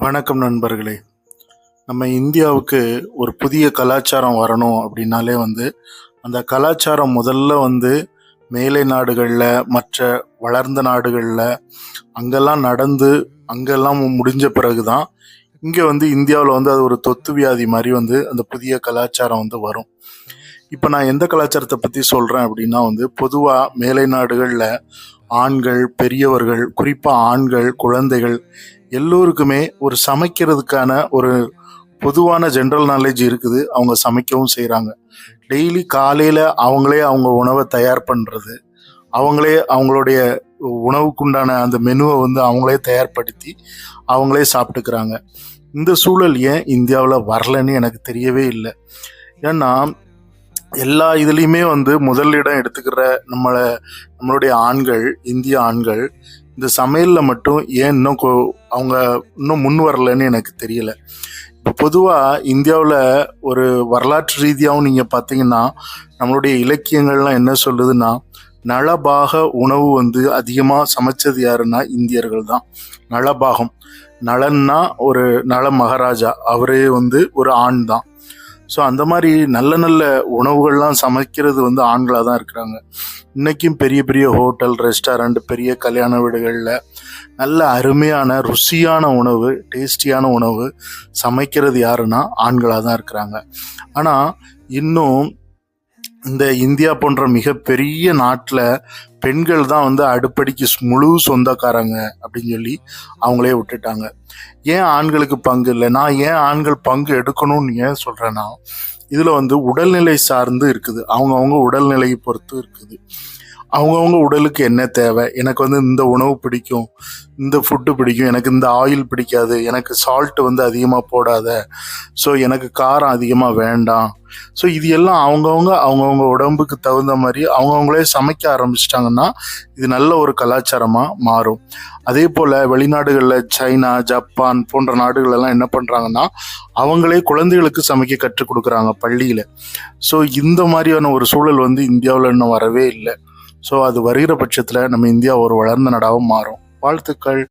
வணக்கம் நண்பர்களே. நம்ம இந்தியாவுக்கு ஒரு புதிய கலாச்சாரம் வரணும் அப்படின்னாலே அந்த கலாச்சாரம் முதல்ல மேலை நாடுகளில், மற்ற வளர்ந்த நாடுகளில் அங்கெல்லாம் நடந்து அங்கெல்லாம் முடிஞ்ச பிறகு தான் இங்கே இந்தியாவில் அது ஒரு தொத்து வியாதி மாதிரி அந்த புதிய கலாச்சாரம் வரும். இப்போ நான் எந்த கலாச்சாரத்தை பற்றி சொல்கிறேன் அப்படின்னா பொதுவாக மேலை நாடுகளில் ஆண்கள், பெரியவர்கள், குறிப்பாக ஆண்கள், குழந்தைகள் எல்லோருக்குமே ஒரு சமைக்கிறதுக்கான ஒரு பொதுவான ஜென்ரல் நாலேஜ் இருக்குது. அவங்க சமைக்கவும் செய்கிறாங்க. டெய்லி காலையில் அவங்களே அவங்க உணவை தயார் பண்ணுறது, அவங்களே அவங்களுடைய உணவுக்குண்டான அந்த மெனுவை அவங்களே தயார்படுத்தி அவங்களே சாப்பிட்டுக்கிறாங்க. இந்த சூழல் ஏன் இந்தியாவில் வரலன்னு எனக்கு தெரியவே இல்லை. ஏன்னா எல்லா இதுலேயுமே முதலிடம் எடுத்துக்கிற நம்மளுடைய ஆண்கள், இந்திய ஆண்கள் இந்த சமையலில் மட்டும் ஏன் அவங்க இன்னும் முன் வரலன்னு எனக்கு தெரியல. இப்போ பொதுவாக இந்தியாவில் ஒரு வரலாற்று ரீதியாகவும் நீங்கள் பார்த்தீங்கன்னா நம்மளுடைய இலக்கியங்கள்லாம் என்ன சொல்லுதுன்னா, நலபாக உணவு அதிகமாக சமைச்சது யாருன்னா இந்தியர்கள் தான். நலபாகம், நலன்னா ஒரு நல மகாராஜா, அவரே ஒரு ஆண் தான். ஸோ அந்த மாதிரி நல்ல நல்ல உணவுகள்லாம் சமைக்கிறது ஆண்களாக தான் இருக்கிறாங்க. இன்றைக்கும் பெரிய பெரிய ஹோட்டல், ரெஸ்டாரண்ட், பெரிய கல்யாண வீடுகளில் நல்ல அருமையான ருசியான உணவு, டேஸ்டியான உணவு சமைக்கிறது யாருன்னா ஆண்களாக தான் இருக்கிறாங்க. ஆனால் இன்னும் இந்த இந்தியா போன்ற மிகப்பெரிய நாட்டில் பெண்கள் தான் அடுப்படிக்கு முழு சொந்தக்காரங்க அப்படின்னு சொல்லி அவங்களே விட்டுட்டாங்க. ஏன் ஆண்களுக்கு பங்கு இல்லை? நான் ஏன் ஆண்கள் பங்கு எடுக்கணும்னு ஏன் சொல்கிறேன்னா, இதில் உடல்நிலை சார்ந்து இருக்குது. அவங்கவுங்க உடல்நிலையை பொறுத்து இருக்குது. அவங்கவுங்க உடலுக்கு என்ன தேவை, எனக்கு இந்த உணவு பிடிக்கும், இந்த ஃபுட்டு பிடிக்கும், எனக்கு இந்த ஆயில் பிடிக்காது, எனக்கு சால்ட்டு அதிகமாக போடாத, ஸோ எனக்கு காரம் அதிகமாக வேண்டாம். ஸோ இது எல்லாம் அவங்கவுங்க உடம்புக்கு தகுந்த மாதிரி அவங்கவுங்களே சமைக்க ஆரம்பிச்சிட்டாங்கன்னா இது நல்ல ஒரு கலாச்சாரமாக மாறும். அதே போல் வெளிநாடுகளில் சைனா, ஜப்பான் போன்ற நாடுகளெல்லாம் என்ன பண்ணுறாங்கன்னா அவங்களே குழந்தைகளுக்கு சமைக்க கற்றுக் கொடுக்குறாங்க பள்ளியில். ஸோ இந்த மாதிரியான ஒரு சூழல் இந்தியாவில் இன்னும் வரவே இல்லை. ஸோ அது வருகிற பட்சத்தில் நம்ம இந்தியா ஒரு வளர்ந்த நாடாகவும் மாறும். வாழ்த்துக்கள்.